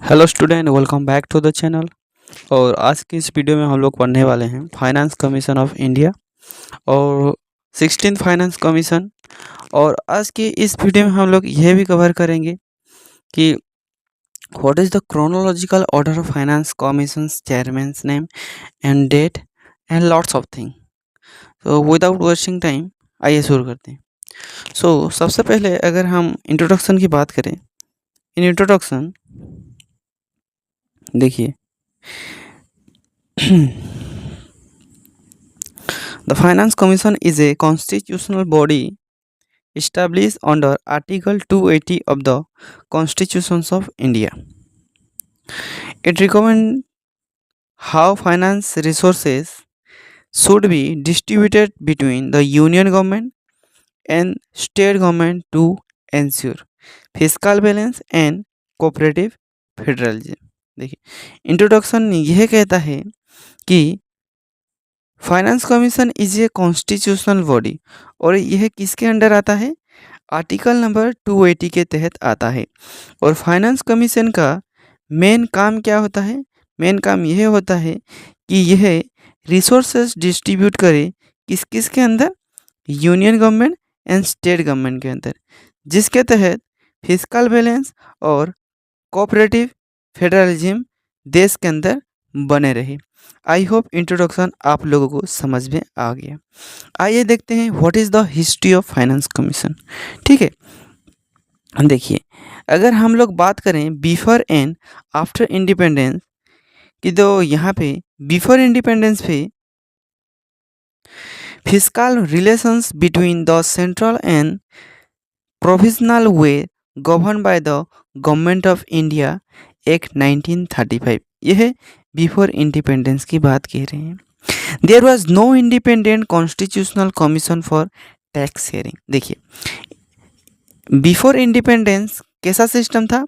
Hello student, welcome back to the channel. और आज की इस वीडियो में हम लोग पढ़ने वाले हैं फाइनेंस कमीशन ऑफ इंडिया और 16th फाइनेंस कमीशन। और आज की इस वीडियो में हम लोग यह भी कवर करेंगे कि what is the chronological order of finance commissions chairmans name and date and lots of thing. तो विदाउट वेस्टिंग टाइम आइए शुरू करते हैं। सबसे पहले अगर हम इंट्रोडक्शन की बात करें, इन इंट्रोडक्शन देखिए The Finance Commission is a constitutional body established under Article 280 of the Constitutions of India. It recommends how finance resources should be distributed between the union government and state government to ensure fiscal balance and cooperative federalism. देखिए introduction यह कहता है कि finance commission is a constitutional body और यह किसके under आता है? आर्टिकल नंबर 280 के तहत आता है। और फाइनेंस कमीशन का मेन काम क्या होता है? मेन काम यह होता है कि यह रिसोर्सेज डिस्ट्रीब्यूट करे किस किस के अंदर? Union government and state government के अंदर, जिसके तहत फिस्कल बैलेंस और कोऑपरेटिव फेडरलिज्म देश के अंदर बने रहे। आई होप इंट्रोडक्शन आप लोगों को समझ में आ गया। आइए देखते हैं what is the history of finance commission. ठीक है, देखिए अगर हम लोग बात करें बिफोर एंड आफ्टर इंडिपेंडेंस की, तो यहाँ पे बिफोर इंडिपेंडेंस पे fiscal relations between the central and provincial were govern by the government of India act 1935, यह बिफोर इंडिपेंडेंस की बात कह रहे हैं। There was no independent constitutional commission for tax sharing. देखिए बिफोर इंडिपेंडेंस कैसा सिस्टम था?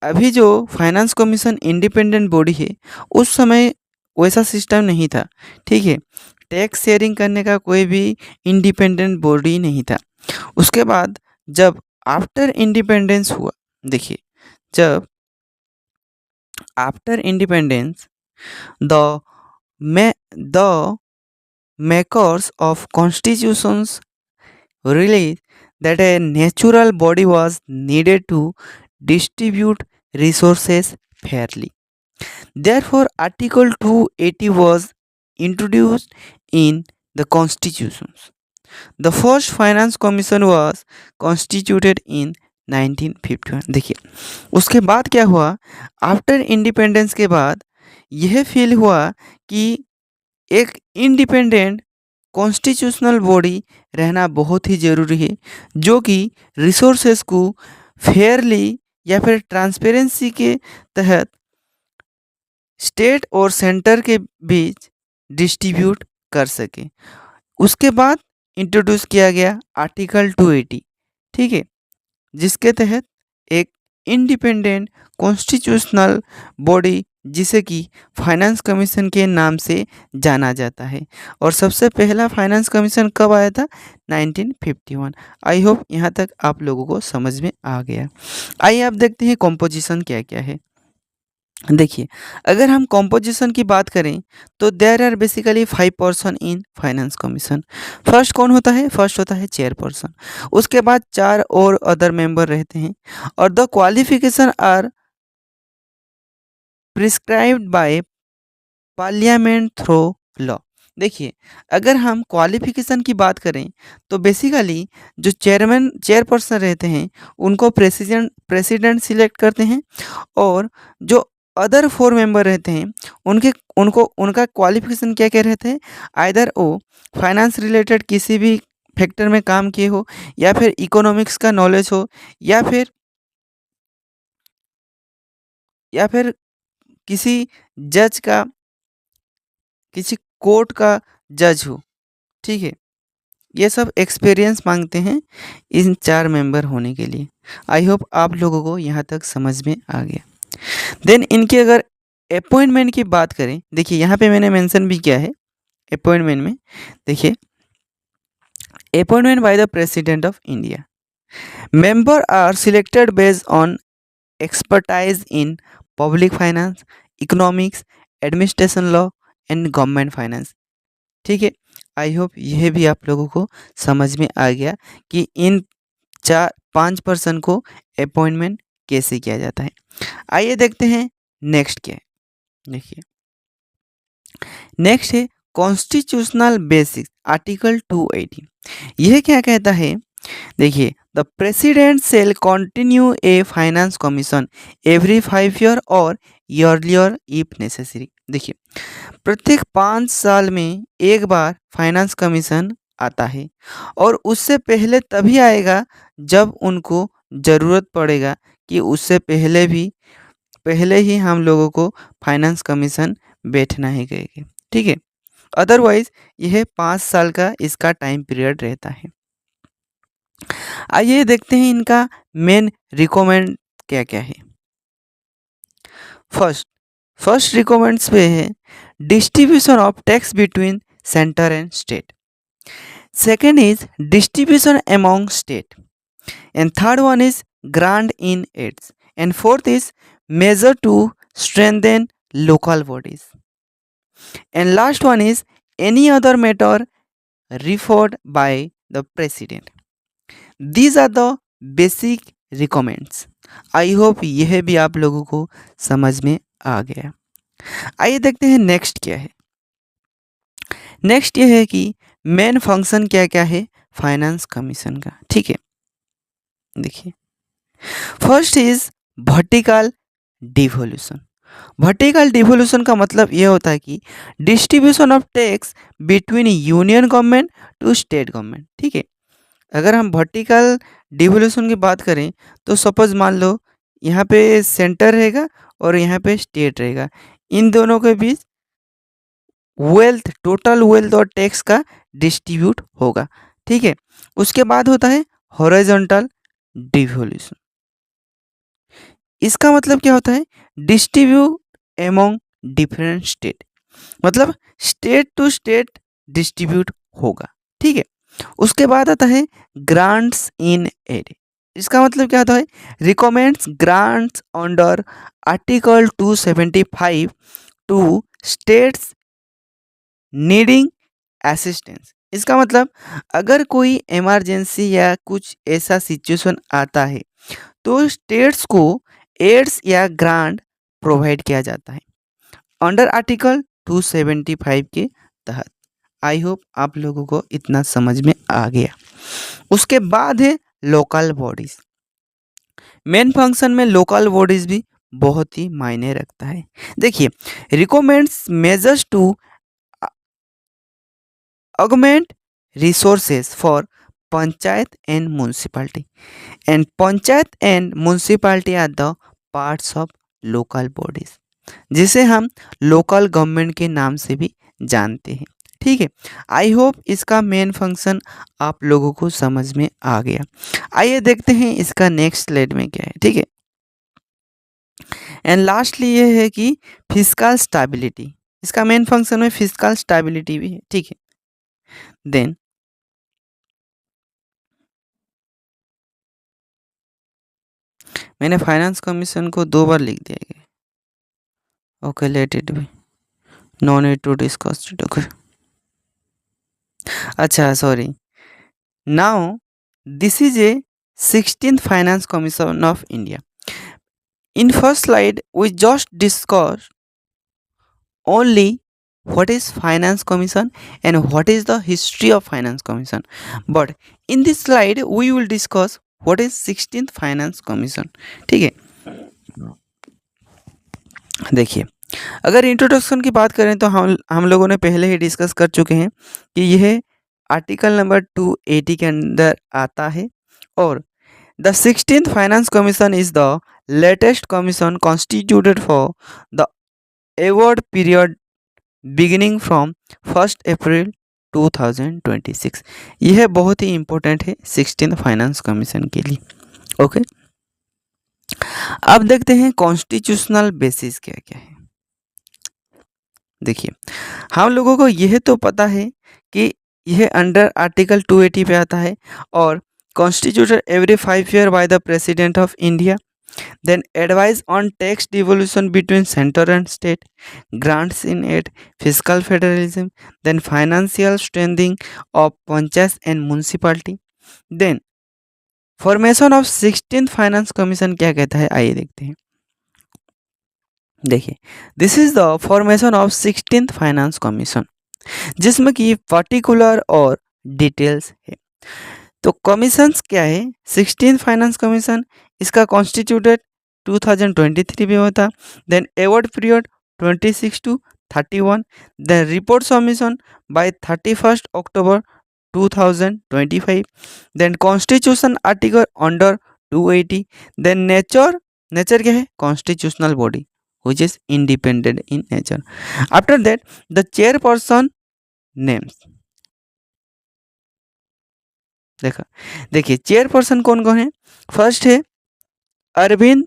अभी जो फाइनेंस कमीशन इंडिपेंडेंट बॉडी है उस समय वैसा सिस्टम नहीं था। ठीक है, टैक्स शेयरिंग करने का कोई भी इंडिपेंडेंट बॉडी नहीं था। उसके बाद जब आफ्टर इंडिपेंडेंस हुआ, देखिए जब after independence the makers of constitutions realized that a natural body was needed to distribute resources fairly. Therefore, Article 280 was introduced in the constitutions. The first finance commission was constituted in 1951। देखिए उसके बाद क्या हुआ? After independence के बाद यह feel हुआ कि एक इंडिपेंडेंट कॉन्स्टिट्यूशनल बॉडी रहना बहुत ही ज़रूरी है, जो कि रिसोर्सेस को फेयरली या फिर ट्रांसपेरेंसी के तहत स्टेट और सेंटर के बीच डिस्ट्रीब्यूट कर सके। उसके बाद इंट्रोड्यूस किया गया आर्टिकल 280, ठीक है, जिसके तहत एक इंडिपेंडेंट कॉन्स्टिट्यूशनल बॉडी जिसे कि फाइनेंस कमीशन के नाम से जाना जाता है। और सबसे पहला फाइनेंस कमीशन कब आया था? 1951। आई होप यहाँ तक आप लोगों को समझ में आ गया। आइए आप देखते हैं कॉम्पोजिशन क्या क्या है। देखिए अगर हम कॉम्पोजिशन की बात करें तो there are basically 5 person in finance commission. First कौन होता है? फर्स्ट होता है चेयरपर्सन। उसके बाद 4 और अदर मेंबर रहते हैं और the qualification are prescribed by parliament through law. देखिए अगर हम क्वालिफिकेशन की बात करें तो बेसिकली जो चेयरपर्सन रहते हैं उनको प्रेसिडेंट सिलेक्ट करते हैं और जो अदर 4 मेंबर रहते हैं उनका क्वालिफिकेशन क्या क्या रहता है? आइदर वो फाइनेंस रिलेटेड किसी भी फैक्टर में काम किए हो, या फिर इकोनॉमिक्स का नॉलेज हो, या फिर किसी जज का, किसी कोर्ट का जज हो। ठीक है, ये सब एक्सपीरियंस मांगते हैं इन 4 मेंबर होने के लिए। आई होप आप लोगों को यहाँ तक समझ में आ गया। देन इनकी अगर अपॉइंटमेंट की बात करें, देखिए यहाँ पे मैंने मेंशन भी किया है अपॉइंटमेंट में। देखिए appointment by the president of India, member are selected based on expertise in public finance, economics, administration law and government finance. ठीक है, आई होप यह भी आप लोगों को समझ में आ गया कि इन 5 पर्सन को अपॉइंटमेंट कैसे किया जाता है। आइए देखते हैं नेक्स्ट क्या है। देखिए नेक्स्ट है कॉन्स्टिट्यूशनल बेसिक्स आर्टिकल 280। यह क्या कहता है, देखिए the president shall continue a finance commission every 5 year और ईयरलियर इफ नेसेसरी। देखिए प्रत्येक 5 साल में एक बार फाइनेंस कमीशन आता है और उससे पहले तभी आएगा जब उनको ज़रूरत पड़ेगा कि उससे पहले ही हम लोगों को फाइनेंस कमीशन बैठना ही गएगा। ठीक है, अदरवाइज यह 5 साल का इसका टाइम पीरियड रहता है। आइए देखते हैं इनका मेन रिकमेंड क्या क्या है। फर्स्ट रिकमेंड्स पे है distribution of tax between centre and state. Second is distribution among state and third one is grant in aids and fourth is measure to strengthen local bodies and last one is any other matter referred by the president. These are the basic recommends. I hope यह भी आप लोगों को समझ में आ गया। आइए देखते हैं नेक्स्ट क्या है। नेक्स्ट ये है कि मेन फंक्शन क्या क्या है फाइनेंस कमीशन का। ठीक है, देखिए first is vertical devolution. Vertical devolution का मतलब यह होता है कि distribution of tax between union government to state government. ठीक है, अगर हम वर्टिकल डिवोल्यूशन की बात करें तो सपोज मान लो यहाँ पे सेंटर रहेगा और यहाँ पे स्टेट रहेगा, इन दोनों के बीच टोटल वेल्थ और टैक्स का डिस्ट्रीब्यूट होगा। ठीक है, उसके बाद होता है हॉरिजॉन्टल डिवोल्यूशन। इसका मतलब क्या होता है, डिस्ट्रीब्यूट एमोंग डिफरेंट स्टेट, मतलब स्टेट टू स्टेट डिस्ट्रीब्यूट होगा। ठीक है, उसके बाद आता है ग्रांट्स इन एड। इसका मतलब क्या होता है, recommends grants under article 275 to states needing assistance. इसका मतलब अगर कोई इमरजेंसी या कुछ ऐसा सिचुएशन आता है तो स्टेट्स को एड्स या ग्रांट प्रोवाइड किया जाता है अंडर आर्टिकल 275 के तहत। आई होप आप लोगों को इतना समझ में आ गया। उसके बाद है लोकल बॉडीज। मेन फंक्शन में लोकल बॉडीज भी बहुत ही मायने रखता है। देखिए recommends measures to augment resources for panchayat and municipality, and panchayat and municipality are the parts of local bodies, जिसे हम लोकल गवर्नमेंट के नाम से भी जानते हैं। ठीक है, आई होप इसका मेन फंक्शन आप लोगों को समझ में आ गया। आइए देखते हैं इसका नेक्स्ट स्लाइड में क्या है। ठीक है, एंड लास्टली ये है कि फिस्कल स्टेबिलिटी। इसका मेन फंक्शन में फिस्कल स्टेबिलिटी भी है। ठीक है, देन मैंने फाइनेंस कमीशन को 2 बार लिख दिया है। Okay, let it be, no need to discuss it. Okay, अच्छा sorry. Now this is a 16th finance commission of India. In first slide we just discuss only what is finance commission and what is the history of finance commission, but in this slide we will discuss what is 16th finance commission। ठीक है, देखिए अगर introduction की बात करें तो हम लोगों ने पहले ही डिस्कस कर चुके हैं कि यह आर्टिकल नंबर 280 के अंदर आता है और the 16th finance commission is the latest commission constituted for the award period beginning from 1 अप्रैल 2026। यह बहुत ही इंपॉर्टेंट है 16th फाइनेंस कमीशन के लिए। ओके, अब देखते हैं कॉन्स्टिट्यूशनल बेसिस क्या क्या है। देखिए हम लोगों को यह तो पता है कि यह अंडर आर्टिकल 280 पे आता है और constituted every 5 year by the president of India then advice on tax devolution between center and state, grants in aid, fiscal federalism, then financial strengthening of panchayats and municipality, then formation of 16th finance commission क्या कहता है, आइए देखते हैं। देखिए, this is the formation of 16th finance commission, जिसमें कि particular और डिटेल्स है। तो कमीशंस क्या है, 16th फाइनेंस कमीशन, इसका कॉन्स्टिट्यूटेड 2023 में होता, then award period 26 to 31, then report submission by 31st October 2025, then constitution article under 280, then nature क्या है, constitutional body which is independent in nature. After that, the chairperson names. देखिए chairperson कौन कौन है। First है अरविंद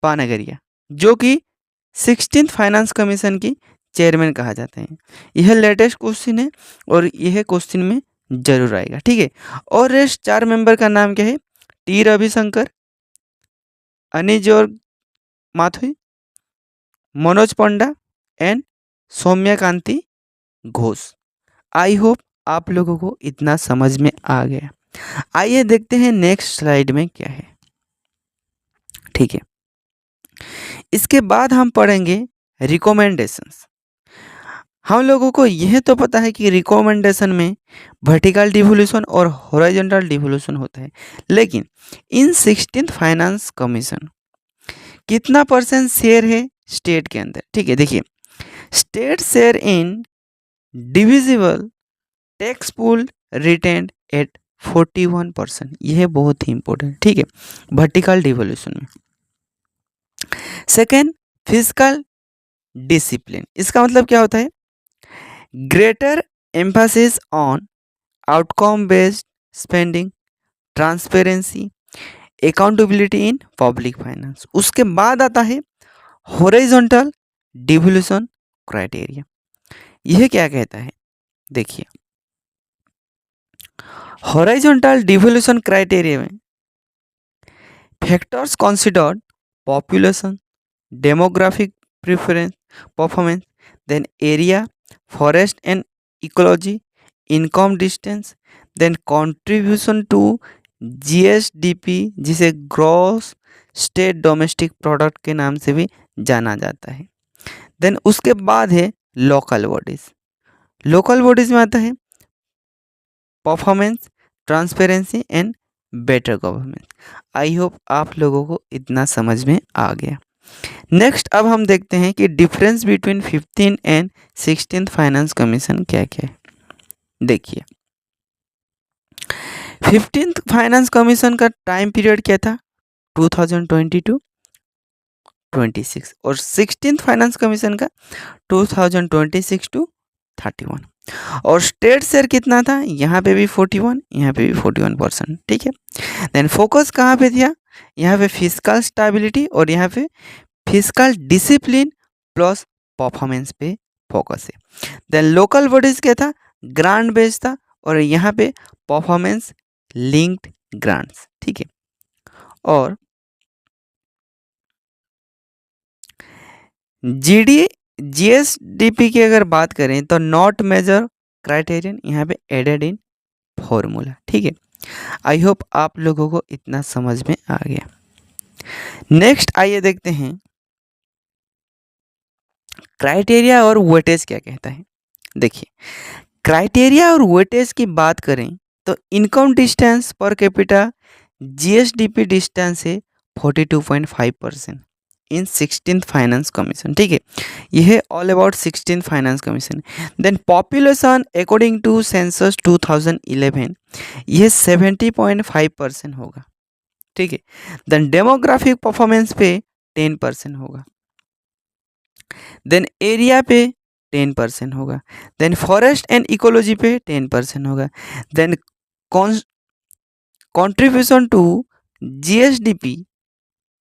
पानागरिया, जो कि 16th फाइनेंस कमीशन की चेयरमैन कहा जाते हैं। यह लेटेस्ट क्वेश्चन है और यह क्वेश्चन में जरूर आएगा, ठीक है। और रेस्ट 4 मेंबर का नाम क्या है, टी रविशंकर, अनिजोर माथुई, Manoj Panda and Soumyakanti Ghosh. I hope आप लोगों को इतना समझ में आ गया। आइए देखते हैं नेक्स्ट स्लाइड में क्या है, ठीक है। इसके बाद हम पढ़ेंगे रिकमेंडेशंस। हम लोगों को यह तो पता है कि रिकमेंडेशन में वर्टिकल डिवोल्यूशन और हॉरिजॉन्टल डिवोल्यूशन होता है, लेकिन इन 16th फाइनेंस कमीशन कितना परसेंट शेयर है स्टेट के अंदर, ठीक है। देखिए, state share in divisible tax pool retained at 41%, यह बहुत ही इंपॉर्टेंट, ठीक है, वर्टिकल डिवोल्यूशन में। सेकेंड, फिजिकल डिसिप्लिन, इसका मतलब क्या होता है, greater emphasis on outcome based spending, transparency, accountability in public finance. उसके बाद आता है हॉरिजॉन्टल डिवोल्यूशन क्राइटेरिया। यह क्या कहता है, देखिए, हॉरिजॉन्टल डिवोल्यूशन क्राइटेरिया में factors considered population, demographic preference, performance, then area, forest and ecology, income distance, then contribution to GSDP, जिसे ग्रॉस स्टेट डोमेस्टिक प्रोडक्ट के नाम से भी जाना जाता है। देन उसके बाद है लोकल बॉडीज। लोकल बॉडीज में आता है performance, transparency and better government. I hope आप लोगों को इतना समझ में आ गया। नेक्स्ट अब हम देखते हैं कि difference between 15 and 16th finance commission क्या क्या है। देखिए, 15th फाइनेंस कमीशन का टाइम पीरियड क्या था, 2022-26, और 16th फाइनेंस कमीशन का 2026 to 31। और स्टेट शेयर कितना था, यहाँ पे भी 41, यहाँ पे भी 41%, ठीक है। देन फोकस कहाँ पे था, यहाँ पे फिजिकल स्टेबिलिटी और यहाँ पे फिजिकल डिसिप्लिन प्लस परफॉर्मेंस पे फोकस है। देन लोकल बॉडीज क्या था, ग्रांट बेस था और यहाँ पे परफॉर्मेंस लिंक्ड ग्रांट्स, ठीक है। और जीएसडीपी की अगर बात करें तो नॉट मेजर क्राइटेरियन यहाँ पे एडेड इन फॉर्मूला, ठीक है। आई होप आप लोगों को इतना समझ में आ गया। नेक्स्ट आइए देखते हैं क्राइटेरिया और वेटेज क्या कहता है। देखिए, क्राइटेरिया और वेटेज की बात करें तो income distance per capita GSDP distance है 42.5% इन 16th फाइनेंस कमीशन, ठीक है। यह है all about 16th finance commission. Then population according to census 2011 यह 70.5% होगा, ठीक है। देन डेमोग्राफिक परफॉर्मेंस पे 10% होगा, देन एरिया पे 10% होगा, देन फॉरेस्ट एंड इकोलॉजी पे 10% होगा, देन कंट्रीब्यूशन टू जीएसडीपी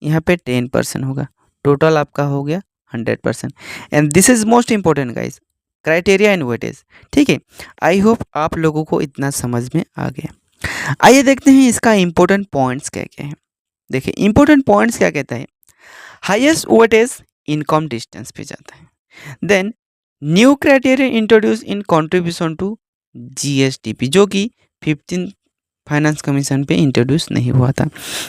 यहाँ पे 10% होगा। टोटल आपका हो गया 100%। And this is most important guys, criteria and weightage, ठीक है। आई होप आप लोगों को इतना समझ में आ गया। आइए देखते हैं इसका इंपॉर्टेंट पॉइंट्स क्या क्या है। देखिए इंपॉर्टेंट पॉइंट्स क्या कहता है, हाईएस्ट वेटेज इनकम डिस्टेंस पे जाता है। Then new criteria introduce in contribution to GSDP, जो कि 15 फाइनेंस कमीशन पे इंट्रोड्यूस नहीं हुआ था।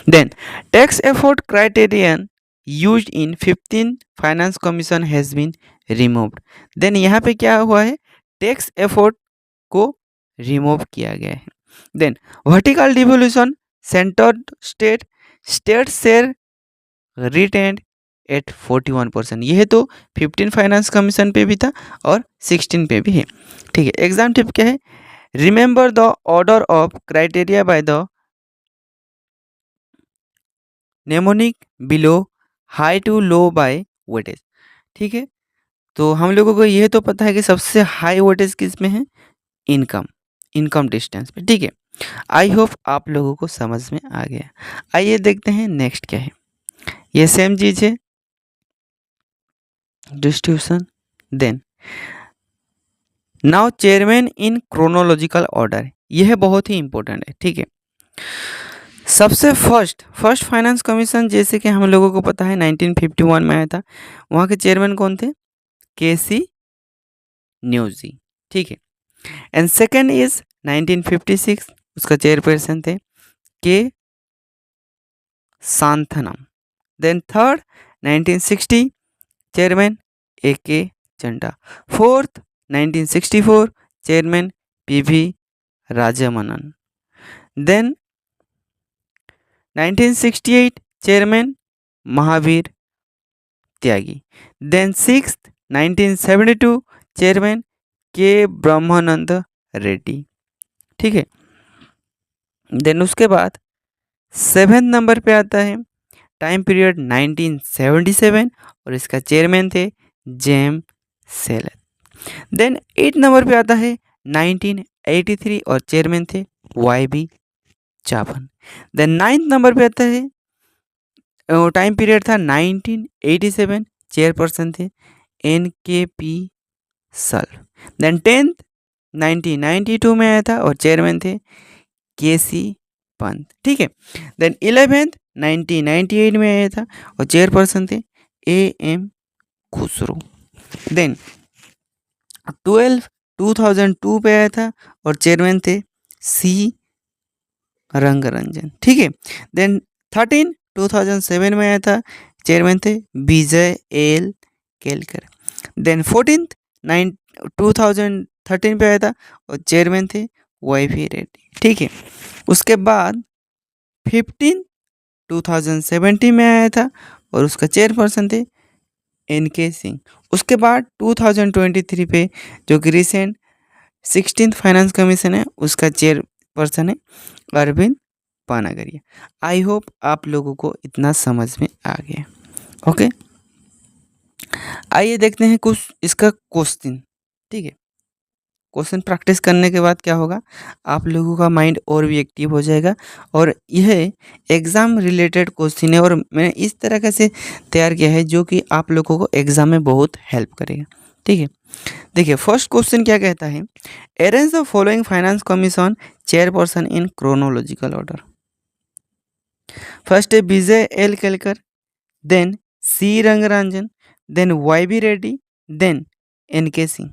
Then tax effort criterion used in 15 finance commission has been removed. Then यहाँ पे क्या हुआ है, टैक्स एफोर्ट को रिमूव किया गया है। Then vertical devolution centred state share retained at 41%, यह तो 15 फाइनेंस कमीशन पे भी था और 16 पे भी है। ठीक है, एग्जाम टिप क्या है, remember the order of criteria by the mnemonic below high to low by weightage. ठीक है, तो हम लोगों को यह तो पता है कि सबसे हाई वेटेज किस में है, इनकम डिस्टेंस पे। ठीक है, आई होप आप लोगों को समझ में आ गया। आइए देखते हैं नेक्स्ट क्या है, ये सेम चीज है, distribution. Then now chairman in chronological order, यह बहुत ही इंपॉर्टेंट है। ठीक है, सबसे फर्स्ट फाइनेंस कमीशन जैसे कि हम लोगों को पता है 1951 में आया था, वहाँ के चेयरमैन कौन थे, केसी न्यूजी। ठीक है, एंड सेकेंड इज 1956, उसका चेयरपर्सन थे K Santhanam. Then third 1960 chairman A K Chanda. Fourth 1964 chairman P V Rajamannar. Then 1968 chairman Mahavir Tyagi. Then sixth 1972 chairman K Brahmananda Reddy. ठीक है, देन उसके बाद 7th नंबर पे आता है टाइम पीरियड 1977 और इसका चेयरमैन थे जेम सेलर। देन 8 नंबर पे आता है 1983 और चेयरमैन थे वाई बी चावन। देन 9th नंबर पे आता है, टाइम पीरियड था 1987, चेयरपर्सन थे एन के पी सल्फ। देन 10th 1992 में आया था और चेयरमैन थे के सी पंत। ठीक है, देन 11th 1998 में आया था और चेयरपर्सन थे ए एम खुसरो। देन 12 2002 पे आया था और चेयरमैन थे सी रंगरंजन। ठीक है, देन 13 2007 में आया था, चेयरमैन थे Vijay L Kelkar. Then 14th 2013 पे आया था और चेयरमैन थे वाई वी रेड्डी। ठीक है, उसके बाद 15 2017 में आया था और उसका चेयरपर्सन थे एन के सिंह। उसके बाद 2023 पे जो कि रिसेंट 16th फाइनेंस कमीशन है, उसका चेयरपर्सन है अरविंद पानागरिया। आई होप आप लोगों को इतना समझ में आ गया। ओके, आइए देखते हैं कुछ इसका क्वेश्चन। ठीक है, क्वेश्चन प्रैक्टिस करने के बाद क्या होगा, आप लोगों का माइंड और भी एक्टिव हो जाएगा और यह एग्ज़ाम रिलेटेड क्वेश्चन है और मैंने इस तरह से तैयार किया है जो कि आप लोगों को एग्ज़ाम में बहुत हेल्प करेगा। ठीक है, देखिए फर्स्ट क्वेश्चन क्या कहता है, arrange the following finance commission chairperson in chronological order. First है Vijay L Kelkar, then C Rangarajan, then Y B Reddy, then N K Singh.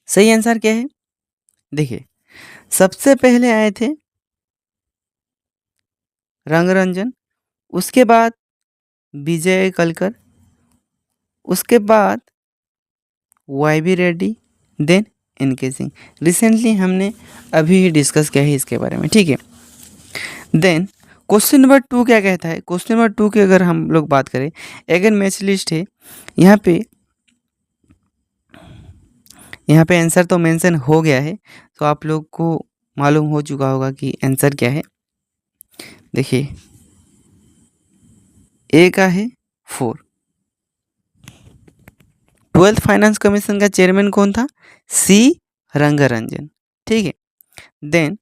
सही आंसर क्या है, देखिए सबसे पहले आए थे रंगरंजन, उसके बाद विजय कलकर, उसके बाद Y B Reddy, then N K Singh. Recently हमने अभी ही डिस्कस किया है इसके बारे में। ठीक है, देन क्वेश्चन नंबर 2 क्या कहता है, क्वेश्चन नंबर 2 की अगर हम लोग बात करें, अगेन मैच लिस्ट है, यहाँ पे आंसर तो मेंशन हो गया है, तो आप लोग को मालूम हो चुका होगा कि आंसर क्या है। देखिए ए का है 4। 12th फाइनेंस कमीशन का चेयरमैन कौन था, सी रंगरंजन। ठीक है, देन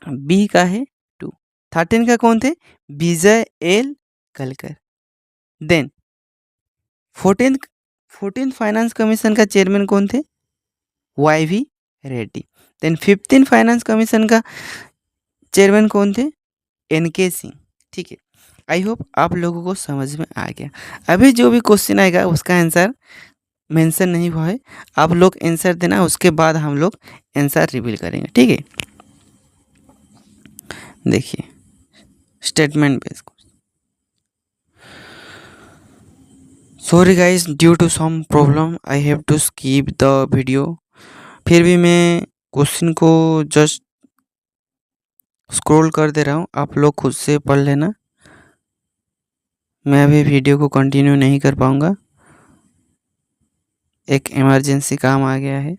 बी का है 2। 13 का कौन थे, Vijay L Kelkar. Then 14th finance commission का चेयरमैन कौन थे, Y V Reddy. Then 15th finance commission का चेयरमैन कौन थे, NK सिंह। ठीक है, आई होप आप लोगों को समझ में आ गया। अभी जो भी क्वेश्चन आएगा उसका आंसर मेंशन नहीं हुआ है, आप लोग आंसर देना, उसके बाद हम लोग आंसर रिवील करेंगे। ठीक है, देखिए statement based. Sorry guys, due to some problem I have to skip the video. फिर भी मैं क्वेश्चन को जस्ट स्क्रॉल कर दे रहा हूँ, आप लोग खुद से पढ़ लेना। मैं अभी वीडियो को कंटिन्यू नहीं कर पाऊँगा, एक इमरजेंसी काम आ गया है।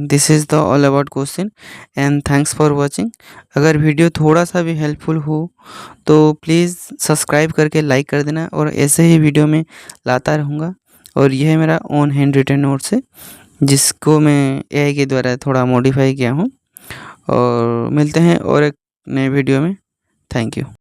This is the all about question and thanks for watching. अगर वीडियो थोड़ा सा भी हेल्पफुल हो तो प्लीज़ सब्सक्राइब करके लाइक कर देना, और ऐसे ही वीडियो में लाता रहूँगा। और यह है मेरा ओन हैंड रिटन नोट्स है, जिसको मैं AI के द्वारा थोड़ा मॉडिफाई किया हूँ। और मिलते हैं और एक नए वीडियो में। Thank you.